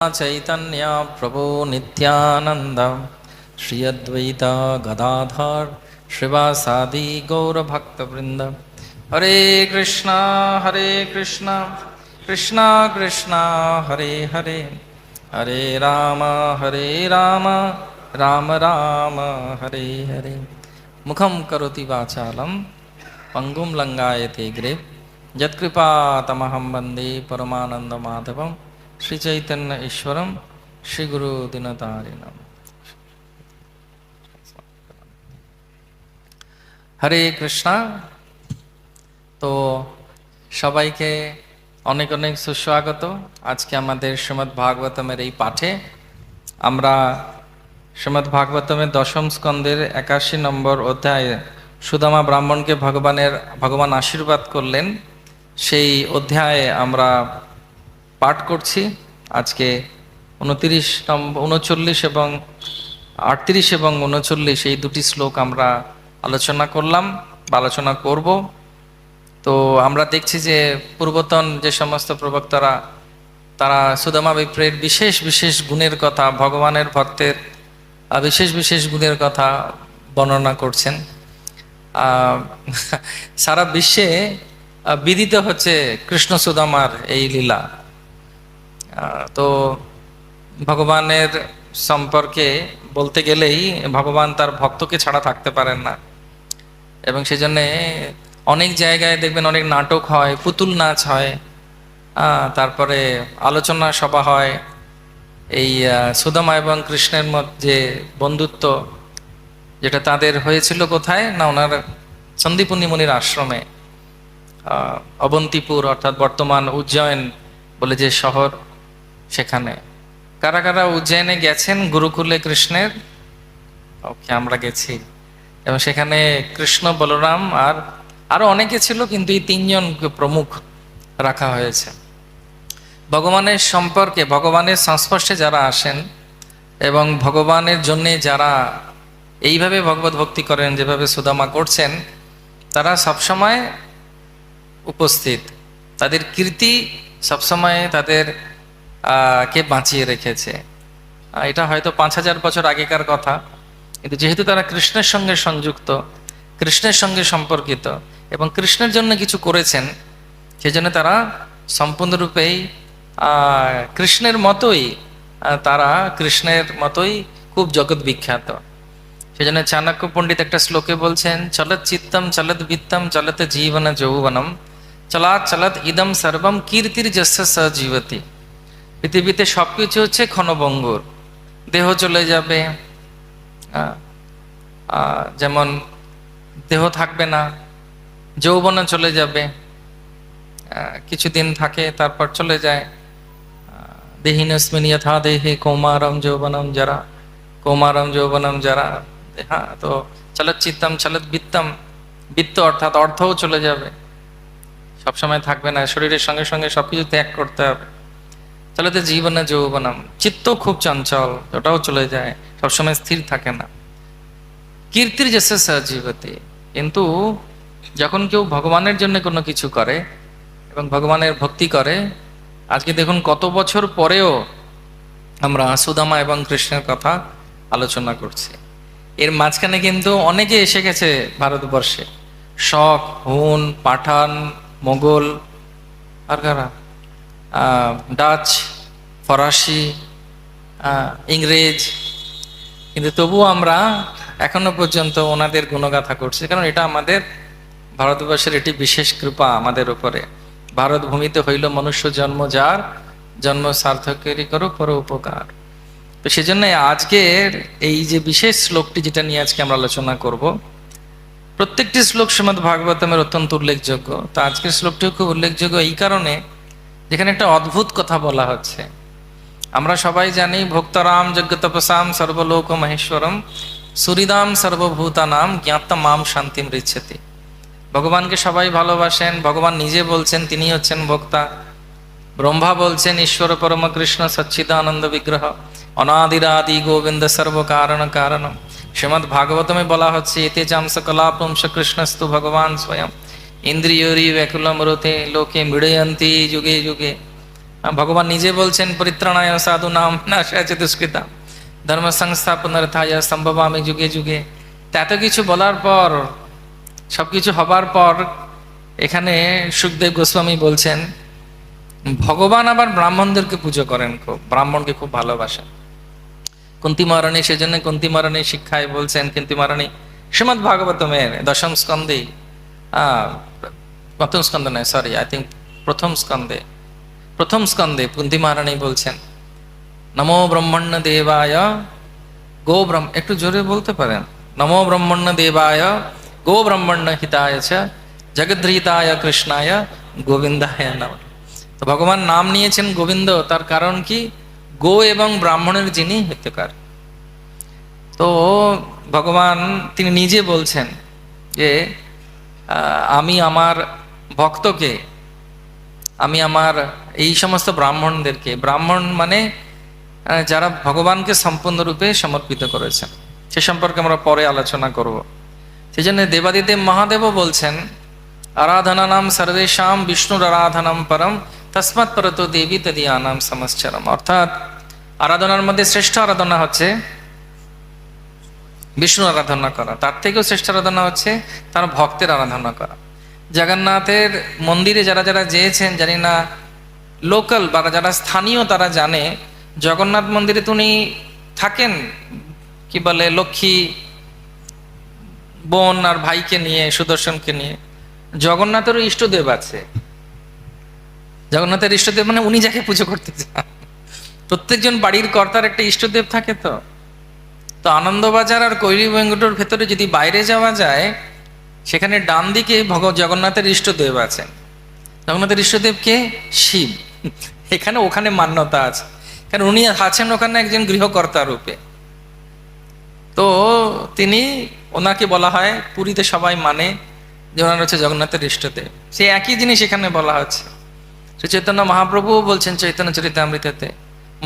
चैतन्य प्रभो नित्यानंद श्री अद्वैता गदाधर श्रीवासादि गौरभक्तवृंद। हरे कृष्णा कृष्णा कृष्णा हरे हरे, हरे राम राम राम हरे हरे। मुखम करोति वाचालं पंगुं लंघयते गिरिं यत्कृपातमहं वन्दे परमानन्दमाधवं। श्री चैतन्य ईश्वरम श्री गुरु दिनतारिणम। हरे कृष्णा। तो সবাইকে অনেক অনেক সুস্বাগত। আজকে আমাদের শ্রীমদ্ ভাগবতমের এই পাঠে আমরা শ্রীমদ্ ভাগবতমের দশম স্কন্ধের 81 নম্বর অধ্যায়ে সুদামা ব্রাহ্মণকে ভগবান আশীর্বাদ করলেন, সেই অধ্যায়ে আমরা পাঠ করছি। আজকে 39 নম্বর 39 এবং 38 এবং 39 এই দুটি শ্লোক আমরা আলোচনা করলাম বা আলোচনা করব। তো আমরা দেখছি যে পূর্বতন যে সমস্ত প্রবক্তারা তারা সুদামা বিপ্রের বিশেষ বিশেষ গুণের কথা, ভগবানের ভক্তের বিশেষ বিশেষ গুণের কথা বর্ণনা করছেন। সারা বিশ্বে বিদিত হচ্ছে কৃষ্ণ সুদামার এই লীলা। তো ভগবানের সম্পর্কে বলতে গেলেই ভগবান তার ভক্তকে ছাড়া থাকতে পারেন না, এবং সেজন্যে অনেক জায়গায় দেখবেন অনেক নাটক হয়, পুতুল নাচ হয়, তারপরে আলোচনা সভা হয়। এই সুদামা এবং কৃষ্ণের মধ্যে বন্ধুত্ব যেটা তাদের হয়েছিল কোথায় না, ওনার সন্দীপনী মুনির আশ্রমে, অবন্তিপুর অর্থাৎ বর্তমান উজ্জয়ন বলে যে শহর, সেখানে। কারা কারা উজ্জয়নে গেছেন গুরুকুলে কৃষ্ণের? ওকে, আমরা গেছি। এবং সেখানে কৃষ্ণ, বলরাম আর আরো অনেকে ছিল, কিন্তু এই তিনজনকে প্রমুখ রাখা হয়েছে। ভগবানের সম্পর্কে, ভগবানের সংস্পর্শে যারা আসেন এবং ভগবানের জন্যে যারা এইভাবে ভগবত ভক্তি করেন যেভাবে সুদামা করছেন, তারা সবসময় উপস্থিত। তাদের কীর্তি সবসময় তাদের কে বাঁচিয়ে রেখেছে। এটা হয়তো 5000 বছর আগেকার কথা, কিন্তু যেহেতু তারা কৃষ্ণের সঙ্গে সংযুক্ত, কৃষ্ণের সঙ্গে সম্পর্কিত এবং কৃষ্ণের জন্য কিছু করেছেন, সেজন্য তারা সম্পূর্ণরূপেই কৃষ্ণের মতোই, তারা কৃষ্ণের মতোই খুব জগৎ বিখ্যাত। সেজন্য চাণক্য পণ্ডিত একটা শ্লোকে বলছেন, চলত চিত্তম চলত বিত্তম চলত জীবন যৌবনম চলাৎ চলত ইদম সর্বম কীর্তির যস্য স জীবতি। পৃথিবীতে সবকিছু হচ্ছে ক্ষণভঙ্গুর, দেহ চলে যাবে, যেমন দেহ থাকবে না, যৌবনে চলে যাবে, কিছুদিন থাকে তারপর চলে যায়। দেহিনস্মিন যথা দেহে কৌমারম যৌবনম যারা, কৌমারম যৌবনম যারা। হ্যাঁ, তো চলত চিত্তম চলত বিত্তম, বিত্ত অর্থাৎ অর্থও চলে যাবে, সবসময় থাকবে না, শরীরের সঙ্গে সঙ্গে সবকিছু ত্যাগ করতে হবে। চলতে জীবনে যৌবনম, চিত্ত খুব চঞ্চল, ওটাও চলে যায়, সবসময় স্থির থাকে না। কীর্তির জেসে সজীবতে, কিন্তু যখন কেউ ভগবানের জন্য কোনো কিছু করে এবং ভগবানের ভক্তি করে, আজকে দেখুন কত বছর পরেও আমরা সুদামা এবং কৃষ্ণের কথা আলোচনা করছি। এর মাঝখানে কিন্তু অনেকে এসে গেছে ভারতবর্ষে, শক, হুন, পাঠান, মোগল, আর কারা, ডাচ, ফরাসি, ইংরেজ, কিন্তু তবুও আমরা এখনো পর্যন্ত ওনাদের গুণগাথা করছি, কারণ এটা আমাদের ভারতবর্ষের এটি বিশেষ কৃপা আমাদের উপরে। ভারত ভূমিতে হইল মনুষ্য জন্ম, যার জন্ম সার্থকেরই করো পর উপকার। তো সেজন্য আজকের এই যে বিশেষ শ্লোকটি যেটা নিয়ে আজকে আমরা আলোচনা করব, প্রত্যেকটি শ্লোক শ্রীমদ্ ভাগবতমের অত্যন্ত উল্লেখযোগ্য। তো আজকের শ্লোকটিও খুব উল্লেখযোগ্য এই কারণে, যেখানে একটা অদ্ভুত কথা বলা হচ্ছে। আমরা সবাই জানি ভক্তরাম যজ্ঞ তপসাম সর্বলোক মহেশ্বরম সুরিদাম সর্বভূতানাম জ্ঞাত মাম শান্তিম ঋচ্ছতি। ভগবানকে সবাই ভালোবাসেন, ভগবান নিজে বলছেন তিনি হচ্ছেন ভোক্তা। ব্রহ্মা বলছেন ঈশ্বর পরম কৃষ্ণ সচ্চিদানন্দ বিগ্রহ অনাদিরাদি গোবিন্দ সর্ব কারণ কারণম। শ্রীমদ্ ভাগবতমে বলা হচ্ছে এতে চাংস কলাপুংস কৃষ্ণস্তু ভগবান স্বয়ং ইন্দ্রিয়রি ব্যাকুলম রথে লোকে মৃড়য়ন্তি যুগে যুগে। ভগবান নিজে বলছেন পরিত্রাণায় সাধুনাম নাশায় চ দুষ্কৃতাম ধর্ম সংস্থাপনার্থায় সম্ভবামি যুগে যুগে। তা এত কিছু বলার পর, সবকিছু হবার পর এখানে সুখদেব গোস্বামী বলছেন ভগবান আবার ব্রাহ্মণদেরকে পুজো করেন, খুব ব্রাহ্মণকে খুব ভালোবাসেন। কুন্তী মহারানী সেজন্য কুন্তী মহারানী শিক্ষায় বলছেন, কুন্তী মহারানী শ্রীমদ্ ভাগবতমের দশম স্কন্ধে, প্রথম স্কন্ধে নয়, সরি, আই থিঙ্ক প্রথম স্কন্ধে কুন্তী মহারানী বলছেন নমো ব্রহ্মণ্য দেবায় গো ব্রহ্ম, একটু জোরে বলতে পারেন, নমো ব্রহ্মণ্য দেবায় গো ব্রহ্মণ্য হিতায় চ জগদ্রীতায় কৃষ্ণায় গোবিন্দায় নমঃ। তো ভগবান নাম নিয়েছেন গোবিন্দ, তার কারণ কি? গো এবং ব্রাহ্মণের যিনি হিতকার। তো ভগবান তিনি নিজে বলছেন যে আমি আমার ভক্তকে, আমি আমার এই সমস্ত ব্রাহ্মণদেরকে, ব্রাহ্মণ মানে যারা ভগবানকে সম্পূর্ণরূপে সমর্পিত করেছেন, সে সম্পর্কে আমরা পরে আলোচনা করব। সেই জন্য দেবাদিদেব মহাদেবও বলছেন আরাধনা নাম সর্বেশাম বিষ্ণুর আরাধনাম পরম তস্মাৎ পরতো দেবী তদীয়ানাম সমশ্চরম। অর্থাৎ আরাধনার মধ্যে শ্রেষ্ঠ আরাধনা হচ্ছে বিষ্ণু আরাধনা করা, তার থেকেও শ্রেষ্ঠ আরাধনা হচ্ছে তার ভক্তের আরাধনা করা। জগন্নাথের মন্দিরে যারা যারা যেয়েছেন, জানি না লোকাল বা যারা স্থানীয় তারা জানে, জগন্নাথ মন্দিরে তিনি থাকেন কি বলে লক্ষ্মী বোন আর ভাইকে নিয়ে, সুদর্শনকে নিয়ে। জগন্নাথেরও ইষ্টদেব আছে। জগন্নাথের ইষ্টদেব মানে উনি যাকে পুজো করতে চান। প্রত্যেকজন বাড়ির কর্তার একটা ইষ্টদেব থাকে। তো তো আনন্দবাজার আর কৈরি বেঙ্গটোর ভেতরে যদি বাইরে যাওয়া যায়, সেখানে ডান দিকে জগন্নাথের ইষ্টদেব আছে। জগন্নাথের ইষ্টদেবকে শিব। এখানে ওখানে মান্যতা আছে, কারণ উনি আছেন ওখানে একজন গৃহকর্তা রূপে। তো তিনি, ওনাকে বলা হয়, পুরীতে সবাই মানে যে ওনার হচ্ছে জগন্নাথের ইষ্টদেব। সে একই জিনিস এখানে বলা হচ্ছে। শ্রী চৈতন্য মহাপ্রভুও বলছেন চৈতন্য চরিতামৃতেতে,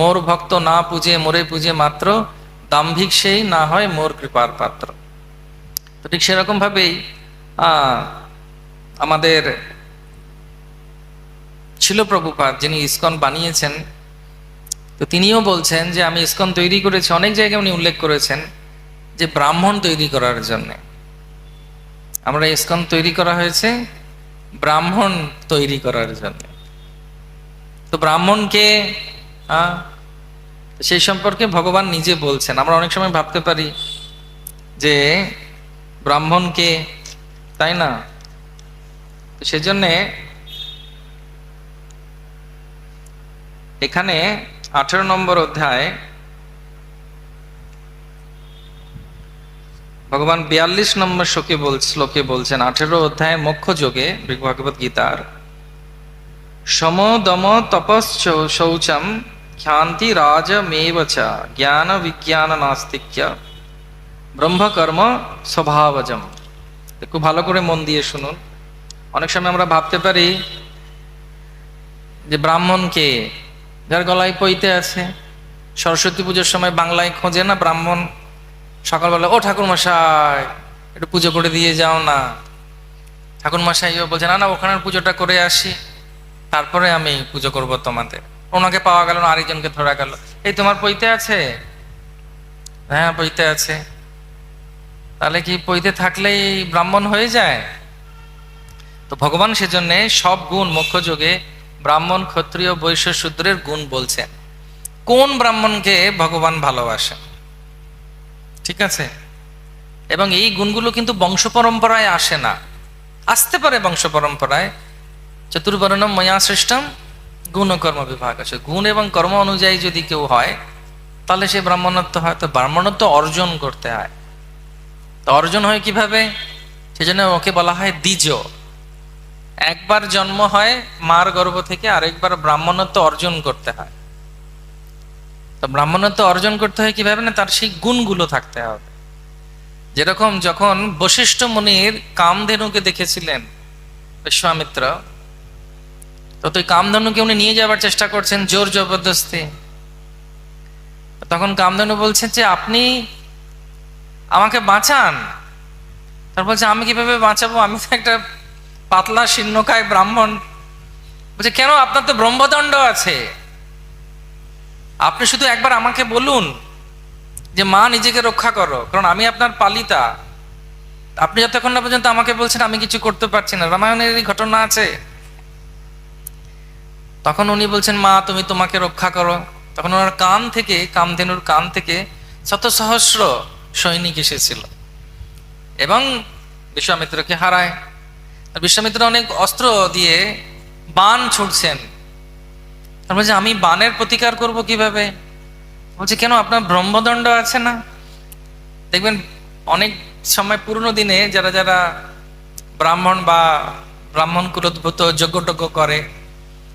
মোর ভক্ত না পূজে মোরে পূজে মাত্র, দাম্ভিক সেই না হয় মোর কৃপার পাত্র। তো ঠিক সেরকম ভাবেই আমাদের ছিল প্রভুপাদ, যিনি ইসকন বানিয়েছেন, তো তিনিও বলছেন যে আমি ইসকন তৈরি করেছি। অনেক জায়গায় উনি উল্লেখ করেছেন যে ব্রাহ্মণ তৈরি করার জন্য আমরা ইসকন তৈরি করা হয়েছে, ব্রাহ্মণ তৈরি করার জন্য। তো ব্রাহ্মণকে সেই সম্পর্কে ভগবান নিজে বলছেন। আমরা অনেক সময় ভাবতে পারি যে ব্রাহ্মণকে, তাই না? তো সেজন্যে এখানে 18 নম্বর অধ্যায় ভগবান 42 নম্বর শ্লোকে বলছেন, 18 অধ্যায় মোক্ষ যোগে ভগবত গীতার, সম দম তপশ্চ শৌচম খ্যান্তি রাজমেব চ জ্ঞান বিজ্ঞান নাস্তিক্য ব্রহ্মকর্ম স্বভাবজম। খুব ভালো করে মন দিয়ে শুনুন। অনেক সময় আমরা ভাবতে পারি যে ব্রাহ্মণকে, যার গলায় পইতে আছে, সরস্বতী পুজোর সময় বাংলায় খোঁজে না ব্রাহ্মণ, সকালবেলা ও ঠাকুর মশাই একটু পুজো করে দিয়ে যাও না। ঠাকুর মশাইও বলছে না না, ওখানের পুজোটা করে আসি, তারপরে আমি পুজো করব তোমাদের। ওনাকে পাওয়া গেল না, আরেকজনকে ধরা গেল, এই তোমার পইতে আছে? হ্যাঁ পইতে আছে। তাহলে কি পইতে থাকলেই ব্রাহ্মণ হয়ে যায়? তো ভগবান সেজন্যে সব গুণ মোক্ষ যোগে ব্রাহ্মণ ক্ষত্রিয় বৈশ্য শূদ্রের গুণ বলছেন। কোন ব্রাহ্মণকে ভগবান ভালোবাসেন, ঠিক আছে? এবং এই গুণগুলো কিন্তু বংশ পরম্পরায় আসে না, আসতে পারে বংশ পরম্পরায়। চতুর্বর্ণম ময়া সৃষ্টম গুণ কর্ম বিভাগ আছে। গুণ এবং কর্ম অনুযায়ী যদি কেউ হয় তাহলে সে ব্রাহ্মণত্ব হয়। তো ব্রাহ্মণত্ব অর্জন করতে হয়। তো অর্জন হয় কিভাবে? সেজন্য ওকে বলা হয় দ্বিজ। একবার জন্ম হয় মার গর্ভ থেকে, আরেকবার ব্রাহ্মণত্ব অর্জন করতে হয়। তো ব্রাহ্মণত্ব অর্জন করতে হয় কিভাবে? না, তার সেই গুণগুলো থাকতে হবে। যেরকম যখন বশিষ্ঠ মুনির কামধেনুকে দেখেছিলেন বিশ্বামিত্র, তো তুই কামধেনুকে উনি নিয়ে যাবার চেষ্টা করছেন জোর জবরদস্তি। তখন কামধেনু বলছে যে আপনি আমাকে বাঁচান। তার বলছে আমি কিভাবে বাঁচাবো, আমি তো একটা পাতলা শীর্ণকায় ব্রাহ্মণ, বলছে কেন, আপনার তো ব্রহ্মদণ্ড আছে, আপনি শুধু একবার আমাকে বলুন যে মা নিজেকে রক্ষা করো, কারণ আমি আপনার পালিতা। আপনি যতক্ষণ না পর্যন্ত আমাকে বলছেন আমি কিছু করতে পারছি না। রামায়ণের এই ঘটনা আছে। তখন উনি বলছেন মা তুমি তোমাকে রক্ষা করো। তখন ওনার কান থেকে, কামধেনুর কান থেকে শত সহস্র সৈনিক এসেছিল এবং বিশ্বামিত্রকে হারায়। আর বিশ্বামিত্র অনেক অস্ত্র দিয়ে বাণ ছুটছেন। আর বলছে আমি বাণের প্রতিকার করব কিভাবে? বলছে কেন, আপনার ব্রহ্মদণ্ড আছে না? দেখবেন অনেক সময় পুরনো দিনে যারা যারা ব্রাহ্মণ বা ব্রাহ্মণ কুলোদ্ভূত যজ্ঞ করে,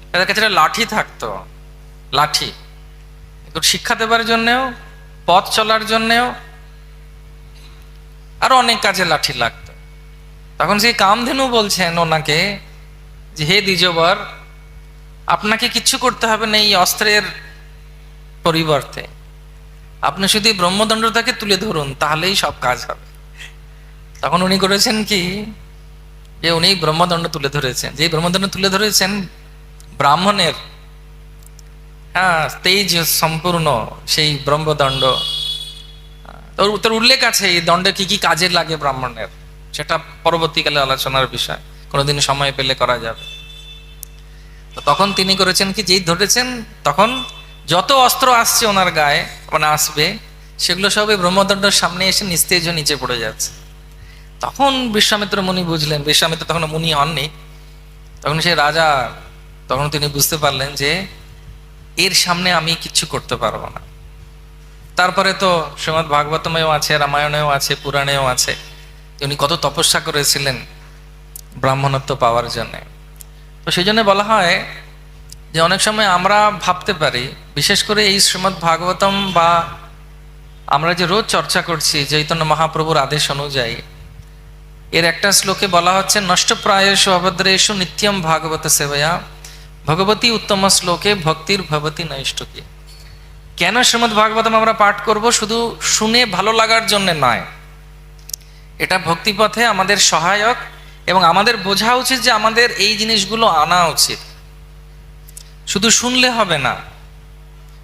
তাদের কাছে একটা লাঠি থাকতো। লাঠি শিক্ষা দেবার জন্যেও, পথ চলার জন্যেও, আরো অনেক কাজে লাঠি লাগতো। তখন সেই কামধেনু বলছেন ওনাকে যে হে দ্বিজবর, আপনাকে কিচ্ছু করতে হবে না এই অস্ত্রের পরিবর্তে, আপনি শুধু ব্রহ্মদণ্ডটাকে তুলে ধরুন, তাহলেই সব কাজ হবে। তখন উনি করেছেন কি, যে উনি ব্রহ্মদণ্ড তুলে ধরেছেন। যে ব্রহ্মদণ্ড তুলে ধরেছেন ব্রাহ্মণের, হ্যাঁ, তেজ সম্পূর্ণ সেই ব্রহ্মদণ্ড। তোর উল্লেখ আছে এই দণ্ডে কি কি কাজে লাগে ব্রাহ্মণের, সেটা পরবর্তীকালে আলোচনার বিষয়, কোনোদিন সময় পেলে করা যাবে। তো তখন তিনি করেছেন কি, যেই ধরেছেন তখন যত অস্ত্র আসছে ওনার গায়ে, মানে আসবে, সেগুলো সব এই ব্রহ্মদণ্ডের সামনে এসে নিস্তেজ নিচে পড়ে যাচ্ছে। তখন বিশ্বামিত্র মুনি বুঝলেন, বিশ্বামিত্র তখন মুনি হননি, তখন সে রাজা, তখন তিনি বুঝতে পারলেন যে এর সামনে আমি কিচ্ছু করতে পারবো না। তারপরে তো শ্রীমদ্ ভাগবতমেও আছে, রামায়ণেও আছে, পুরাণেও আছে উনি কত তপস্যা করেছিলেন ব্রাহ্মণত্ব পাওয়ার জন্য। তো সেই জন্য বলা হয় যে অনেক সময় আমরা ভাবতে পারি, বিশেষ করে এই শ্রীমদ্ ভাগবতম বা আমরা যে রোজ চর্চা করছি চৈতন্য মহাপ্রভুর আদেশ অনুযায়ী, এর একটা শ্লোকে বলা হচ্ছে নষ্টপ্রায়েষু অভদ্রেষু নিত্যম ভাগবত সেবয়া ভগবতী উত্তম শ্লোকে ভক্তির ভবতী নৈষ্টকী। কেন শ্রীমদ্ ভাগবতম আমরা পাঠ করব? শুধু শুনে ভালো লাগার জন্য নয়, এটা ভক্তিপথে আমাদের সহায়ক, এবং আমাদের বোঝা উচিত যে আমাদের এই জিনিসগুলো আনা উচিত। শুধু শুনলে হবে না,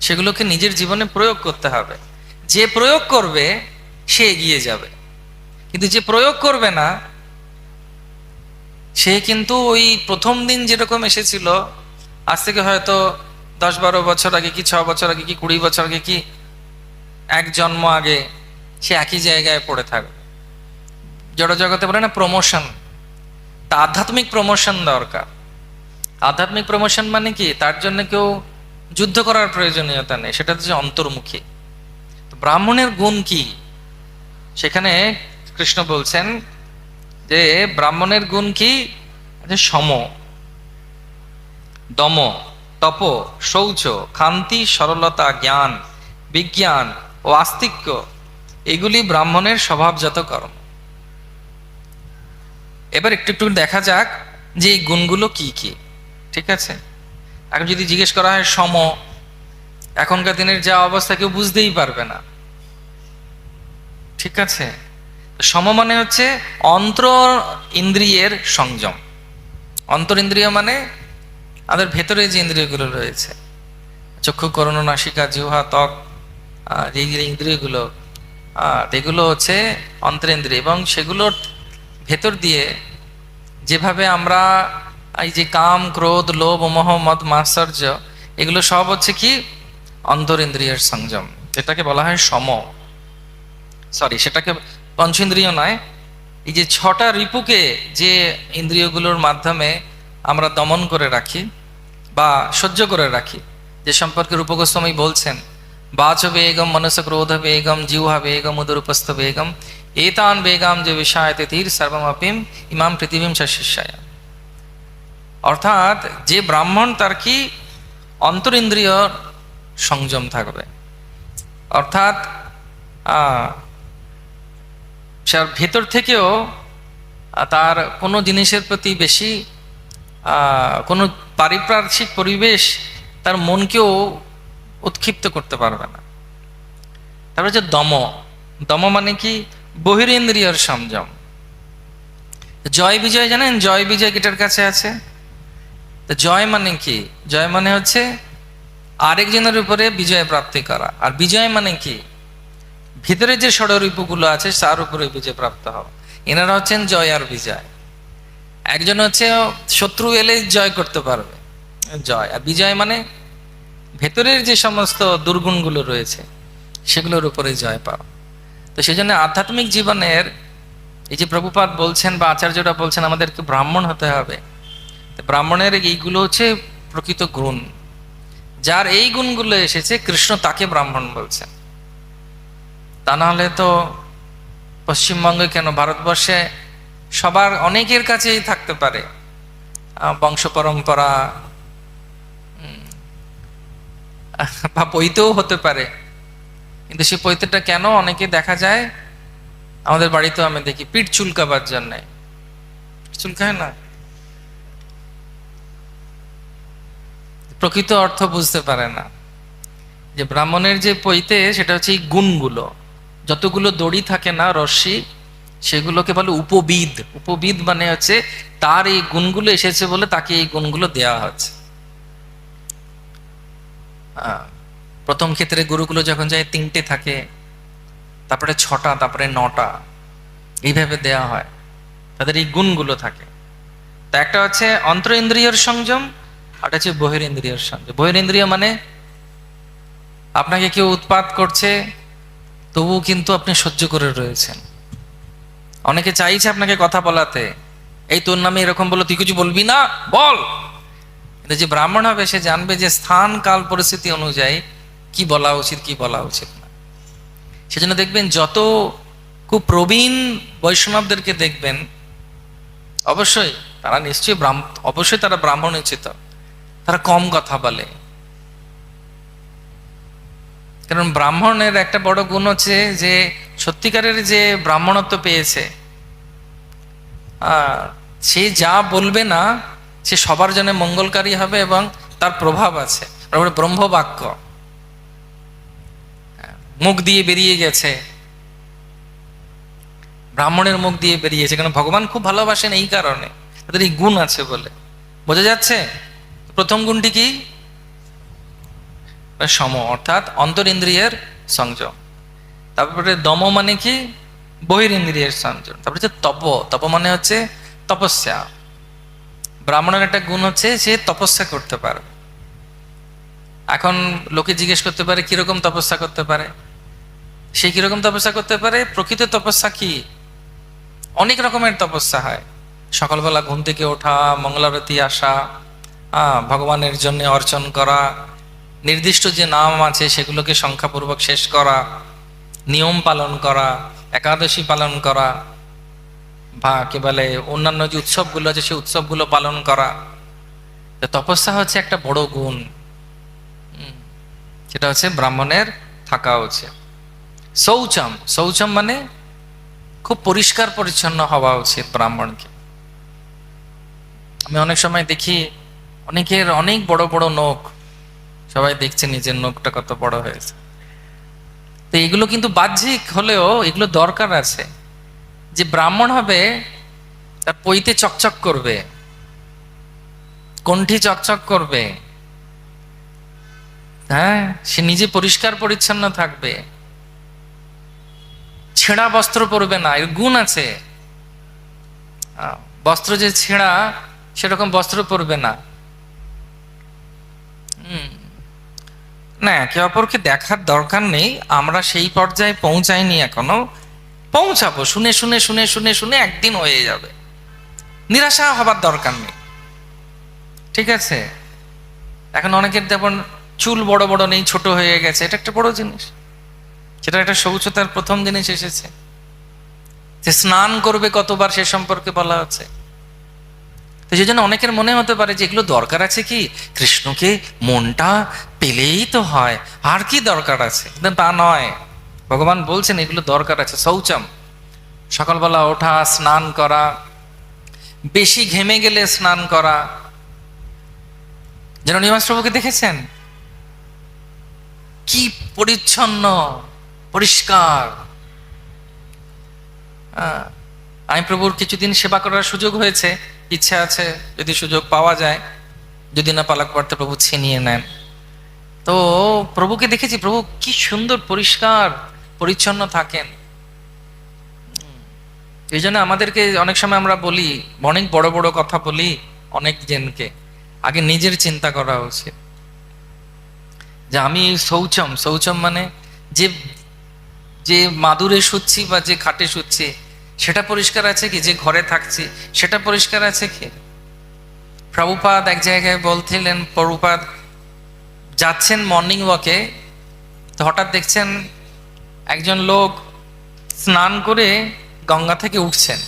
সেগুলোকে নিজের জীবনে প্রয়োগ করতে হবে। যে প্রয়োগ করবে সে এগিয়ে যাবে, কিন্তু যে প্রয়োগ করবে না সে কিন্তু ওই প্রথম দিন যেরকম এসেছিল, আজ থেকে হয়তো 10-12 বছর আগে কি 6 বছর আগে কি 20 বছর আগে কি এক জন্ম আগে, সে একই জায়গায় পড়ে থাকবে। জড় জগতে বলে না প্রমোশন, তা আধ্যাত্মিক প্রমোশন দরকার। আধ্যাত্মিক প্রমোশন মানে কি, তার জন্য কেউ যুদ্ধ করার প্রয়োজনীয়তা নেই, সেটা হচ্ছে অন্তর্মুখী। ব্রাহ্মণের গুণ কি, সেখানে কৃষ্ণ বলছেন যে ব্রাহ্মণের গুণ কি, সম, দম, তপ, শৌচ, ক্ষান্তি, সরলতা, জ্ঞান, বিজ্ঞান ও আস্তিক্য, এগুলি ব্রাহ্মণের স্বভাবজাত কর্ম। এবার একটু একটু দেখা যাক যে এই গুণগুলো কি কি। ঠিক আছে, এখন যদি জিজ্ঞেস করা হয় সম, এখনকার দিনের যা অবস্থা কেউ বুঝতেই পারবে না। ঠিক আছে, সম মানে হচ্ছে অন্তর ইন্দ্রিয়ের সংযম। অন্তর ইন্দ্রিয় মানে আমাদের ভেতরে যে ইন্দ্রিয়গুলো রয়েছে, চক্ষু, কর্ণ, নাসিকা, জিহ্বা, ত্বক, যে ইন্দ্রিয়গুলো, এগুলো হচ্ছে অন্তরেন্দ্রিয়, এবং সেগুলোর ভেতর দিয়ে যেভাবে আমরা এই যে কাম, ক্রোধ, লোভ, মোহ, মদ, মাৎসর্য, এগুলো সব হচ্ছে কি অন্তরিন্দ্রিয়ের সংযম, এটাকে বলা হয় সম। সরি, সেটাকে পঞ্চেন্দ্রিয় নয়, এই যে 6টা রিপুকে যে ইন্দ্রিয়গুলোর মাধ্যমে আমরা দমন করে রাখি বা সহ্য করে রাখি, যে সম্পর্কে রূপ গোস্বামী বলছেন বাচ বেগম, মনস ক্রোধ বেগম, জিহ্বা বেগম, উদরুপস্থ বেগম, এতান বেগম যে বিষায়তে তীর সর্বমপিম ইমাম পৃথিবীম শিষ্যায়। অর্থাৎ যে ব্রাহ্মণ, তার কি অন্তরিন্দ্রিয় সংযম থাকবে, অর্থাৎ তার ভেতর থেকেও তার কোনো জিনিসের প্রতি বেশি কোনো পারিপার্শ্বিক পরিবেশ তার মনকেও উৎক্ষিপ্ত করতে পারবে না। তারপরে যে দম, দম মানে কি বহিরেন্দ্রিয়র সংযম। জয় বিজয় জানেন, জয় বিজয় গীতার কাছে আছে, তো জয় মানে কি? জয় মানে হচ্ছে আরেকজনের উপরে বিজয় প্রাপ্তি করা। আর বিজয় মানে কি? ভিতরে যে ষড়রিপুগুলো আছে তার উপরে বিজয় প্রাপ্ত হওয়া। এনারা হচ্ছেন জয় আর বিজয়। একজন হচ্ছে শত্রু এলে জয় করতে পারবে, জয়। আর বিজয় মানে ভেতরের যে সমস্ত দুর্গুণগুলো রয়েছে সেগুলোর উপরে জয় পাওয়া। তো সেই জন্য আধ্যাত্মিক জীবনের এই যে প্রভুপাদ বলছেন বা আচার্যরা বলছেন আমাদেরকে ব্রাহ্মণ হতে হবে, ব্রাহ্মণের এইগুলো হচ্ছে প্রকৃত গুণ। যার এই গুণগুলো এসেছে কৃষ্ণ তাকে ব্রাহ্মণ বলছেন। তা নাহলে তো পশ্চিমবঙ্গে কেন, ভারতবর্ষে সবার অনেকের কাছেই থাকতে পারে বংশ পরম্পরা, বা পৈতেও হতে পারে, কিন্তু সেই পৈতেটা কেন অনেকে দেখা যায়, আমাদের বাড়িতেও আমি দেখি, পিঠ চুলকাবার জন্যে। চুলকায় না, প্রকৃত অর্থ বুঝতে পারে না যে ব্রাহ্মণের যে পৈতে সেটা হচ্ছে এই গুণগুলো। যতগুলো দড়ি থাকে না, রশ্মি, সেগুলোকে বলে উপবিদ। উপবিদ মানে হচ্ছে তার এই গুণগুলো এসেছে বলে তাকে এই গুণগুলো দেওয়া হচ্ছে। প্রথম ক্ষেত্রে গুরুগুলো যখন যায় 3টে থাকে, তারপরে 6টা, তারপরে 9টা, এইভাবে দেওয়া হয়, তাদের এই গুণগুলো থাকে। তা একটা হচ্ছে অন্তরিন্দ্রিয়র সংযম, আর হচ্ছে বহিরিন্দ্রিয়র সংযম। বহিরিন্দ্রিয় মানে আপনাকে কেউ উৎপাত করছে তবুও কিন্তু আপনি সহ্য করে রয়েছেন। অনেকে চাইছে আপনাকে কথা বলাতে, এই তোর নামে এরকম বলো, তুই কিছু বলবি না, বল। কিন্তু যে ব্রাহ্মণ হবে সে জানবে যে স্থান কাল পরিস্থিতি অনুযায়ী কি বলা উচিত, কি বলা উচিত না। সেজন্য দেখবেন যত খুব প্রবীণ বৈষ্ণবদেরকে দেখবেন, অবশ্যই তারা নিশ্চয়ই অবশ্যই তারা ব্রাহ্মণ উচিত, তারা কম কথা বলে। কারণ ব্রাহ্মণের একটা বড় গুণ হচ্ছে যে সত্যিকারের যে ব্রাহ্মণত্ব পেয়েছে, সে যা বলবে না সে সবার জন্য মঙ্গলকারী হবে এবং তার প্রভাব আছে। ব্রহ্মবাক্য মুখ দিয়ে বেরিয়ে গেছে, ব্রাহ্মণের মুখ দিয়ে বেরিয়েছে, কারণ ভগবান খুব ভালোবাসেন এই কারণে, তাদের এই গুণ আছে বলে। বোঝা যাচ্ছে? প্রথম গুণটি কি? সম, অর্থাৎ অন্তরিন্দ্রিয়ের সংযম। তারপরে দম মানে কি? বহিরিন্দ্রিয়ের সংযম। তারপরে হচ্ছে তপ। তপ মানে হচ্ছে তপস্যা। ব্রাহ্মণের একটা গুণ হচ্ছে সে তপস্যা করতে পারে। এখন লোকে জিজ্ঞেস করতে পারে কিরকম তপস্যা করতে পারে, সে কিরকম তপস্যা করতে পারে? প্রকৃত তপস্যা কি? অনেক রকমের তপস্যা হয়। সকালবেলা ঘুম থেকে ওঠা, মঙ্গলারতি আসা, ভগবানের জন্য অর্চন করা, নির্দিষ্ট যে নাম আছে সেগুলোকে সংখ্যাপূর্বক শেষ করা, নিয়ম পালন করা, একাদশী পালন করা, বা কি বলে অন্যান্য যে উৎসবগুলো আছে সেই উৎসবগুলো পালন করা। তপস্যা হচ্ছে একটা বড় গুণ, সেটা হচ্ছে ব্রাহ্মণের থাকা উচিত। শৌচম, শৌচম মানে খুব পরিষ্কার পরিচ্ছন্ন হওয়া উচিত ব্রাহ্মণকে। আমি অনেক সময় দেখি অনেকের অনেক বড় বড় নখ, সবাই দেখছে নিজের নখটা কত বড় হয়েছে। তো এগুলো কিন্তু বাহ্যিক হলেও এগুলো দরকার আছে। যে ব্রাহ্মণ হবে তার পৈতে চকচক করবে, কণ্ঠি চকচক করবে, হ্যাঁ, সে নিজে পরিষ্কার পরিচ্ছন্ন থাকবে, ছেঁড়া বস্ত্র পরবে না, এর গুণ আছে। বস্ত্র যে ছেঁড়া সেরকম বস্ত্র পরবে না। না, একে অপরকে দেখার দরকার নেই, আমরা সেই পর্যায়ে পৌঁছাইনি এখনো, পৌঁছাবো। শুনে শুনে শুনে শুনে শুনে একদিন হয়ে যাবে, নিরাশা হবার দরকার নেই, ঠিক আছে? এখন অনেকের যেমন চুল বড় বড় নেই, ছোট হয়ে গেছে, এটা একটা বড় জিনিস। সেটা একটা শৌচতার প্রথম জিনিস এসেছে। যে স্নান করবে কতবার সে সম্পর্কে বলা আছে। তো সেই জন্য অনেকের মনে হতে পারে যে এগুলো দরকার আছে কি, কৃষ্ণকে মনটা পেলেই তো হয়, আর কি দরকার আছে? তা নয়, ভগবান বলছেন এগুলো দরকার আছে। শৌচম, সকালবেলা ওঠা, স্নান করা, বেশি ঘেমে গেলে স্নান করা। যেন নিবাস প্রভুকে দেখেছেন কি পরিচ্ছন্ন, পরিষ্কার। আমি প্রভুর কিছুদিন সেবা করার সুযোগ হয়েছে, ইচ্ছা আছে যদি সুযোগ পাওয়া যায়। যদি না পালক পড়তে প্রভু ছিনিয়ে নেন। তো প্রভুকে দেখেছি, প্রভু কি সুন্দর পরিষ্কার পরিচ্ছন্ন থাকেন। এই জন্য আমাদেরকে অনেক সময় আমরা বলি, অনেক বড় বড় কথা বলি অনেক জনকে, আগে নিজের চিন্তা করা উচিত যে আমি শৌচম, শৌচম মানে যে যে মাদুরে শুচ্ছি বা যে খাটে শুচ্ছি সেটা পরিষ্কার আছে কি, যে ঘরে থাকছি সেটা পরিষ্কার আছে কি। প্রভুপাদ এক জায়গায় বলছিলেন, প্রভুপাদ যাচ্ছেন মর্নিং ওয়াকে, তো হঠাৎ দেখছেন একজন লোক স্নান করে গঙ্গা থেকে উঠছেন।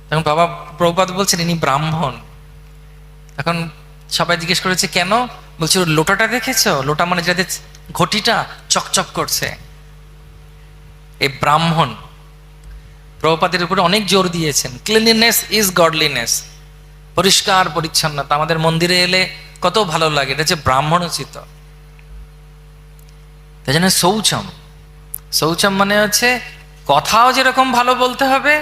তখন বাবা প্রভুপাদ বলছেন ইনি ব্রাহ্মণ। এখন সবাই জিজ্ঞেস করেছে কেন, বলছে ওর লোটাটা দেখেছো, লোটা মানে যাদের ঘটিটা চকচক করছে, এই ব্রাহ্মণ। প্রভুপাদের উপরে অনেক জোর দিয়েছেন, ক্লিনলিনেস ইজ গডলিনেস, পরিষ্কার পরিচ্ছন্নতা আমাদের মন্দিরে এলে কত ভালো লাগে, এটা হচ্ছে ব্রাহ্মণোচিত। তাই জন্য শৌচম, শৌচম মানে হচ্ছে কথাও যেরকম ভালো বলতে হবে,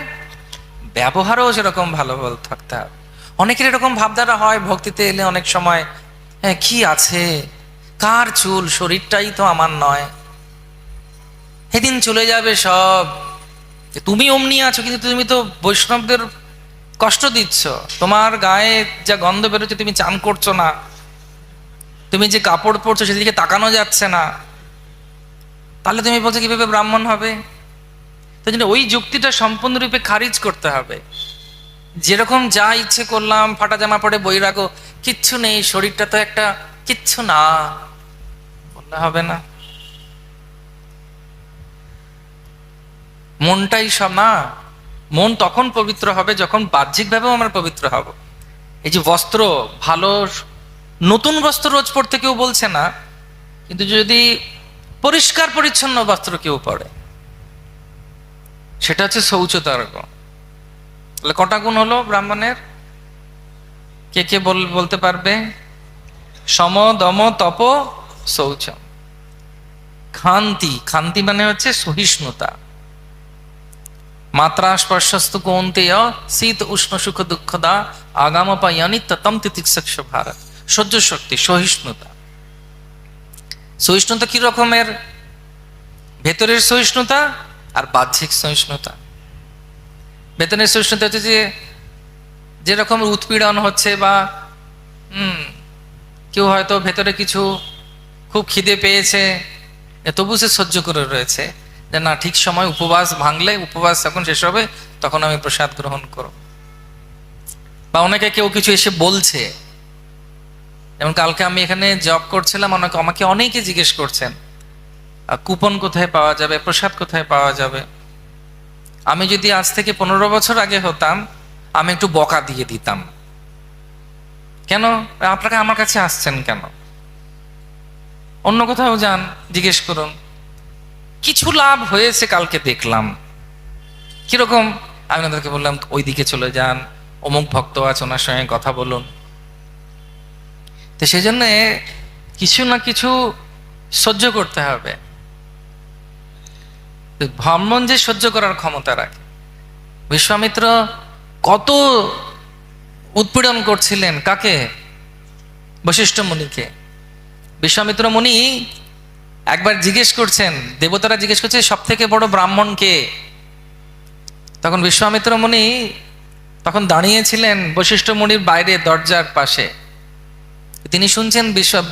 ব্যবহারও যেরকম ভালো বলতে থাকতে হবে। অনেকের এরকম ভাবধারা হয় ভক্তিতে এলে অনেক সময়, হ্যাঁ কি আছে, কার চুল, শরীরটাই তো আমার নয়, সেদিন চলে যাবে সব, তুমি অমনি আছো কিন্তু তুমি তো বৈষ্ণবদের কষ্ট দিচ্ছ, তোমার গায়ে যা গন্ধ বেরোচ্ছে, তুমি চান করছো না, তুমি যে কাপড় পরছো সেদিকে তাকানো যাচ্ছে না, তাহলে তুমি বলছো কিভাবে ব্রাহ্মণ হবে। তাই জন্য ওই যুক্তিটা সম্পূর্ণরূপে খারিজ করতে হবে। যেরকম যা ইচ্ছে করলাম, ফাটা জামা পরে বৈরাগ্য, কিচ্ছু নেই, শরীরটা তো একটা কিচ্ছু না বললে হবে না। মনটাই সব না, মন তখন পবিত্র হবে যখন বাহ্যিকভাবেও আমরা পবিত্র হব। এই যে বস্ত্র, ভালো নতুন বস্ত্র রোজ পরতে কেউ বলছে না, কিন্তু যদি পরিষ্কার পরিচ্ছন্ন বস্ত্র কেউ পরে, সেটা হচ্ছে শৌচতার গুণ। তাহলে কটা গুণ হলো ব্রাহ্মণের, কে কে বলতে পারবে? সম, দম, তপ, শৌচ। ক্ষান্তি, ক্ষান্তি মানে হচ্ছে সহিষ্ণুতা। মাত্রা স্পর্শস্তু কৌন্তেয় শীত উষ্ণ সুখ দুঃখদা আগাম পায়ানি ততম তিতিক্ষস্য ভারত। সহ্য শক্তি, সহিষ্ণুতা। সহিষ্ণুতা কি রকমের? ভেতরের সহিষ্ণুতা আর বাহ্যিক সহিষ্ণুতা। ভেতরের সহিষ্ণুতা হচ্ছে যে যেরকম উৎপীড়ন হচ্ছে বা কেউ হয়তো ভেতরে কিছু খুব খিদে পেয়েছে, তবু সে সহ্য করে রয়েছে, যে না ঠিক সময় উপবাস ভাঙলে, উপবাস যখন শেষ হবে তখন আমি প্রসাদ গ্রহণ করব। বা অনেকে কেউ কিছু এসে বলছে, যেমন কালকে আমি এখানে জব করছিলাম, আমাকে অনেকে জিজ্ঞেস করছেন কুপন কোথায় পাওয়া যাবে, প্রসাদ কোথায় পাওয়া যাবে। আমি যদি আজ থেকে 15 বছর আগে হতাম, আমি একটু বকা দিয়ে দিতাম, কেন আপনারা আমার কাছে আসছেন কেন, অন্য কোথাও যান, জিজ্ঞেস করুন। কিছু লাভ হয়েছে কালকে দেখলাম। কিরকম? আমি ওদেরকে বললাম ওই দিকে চলে যান, অমুক ভক্ত আছে ওনার সঙ্গে কথা বলুন। তো সেই জন্যে কিছু না কিছু সহ্য করতে হবে। ব্রাহ্মণ যে সহ্য করার ক্ষমতা রাখে। বিশ্বামিত্র কত উৎপীড়ন করছিলেন, কাকে? বশিষ্ঠ মুনিকে। বিশ্বামিত্র মুনি একবার জিজ্ঞেস করছেন, দেবতারা জিজ্ঞেস করছে সব থেকে বড় ব্রাহ্মণ কে? তখন বিশ্বামিত্র মুনি তখন দাঁড়িয়েছিলেন বশিষ্ঠ মুনির বাইরে দরজার পাশে। তিনি শুনছেন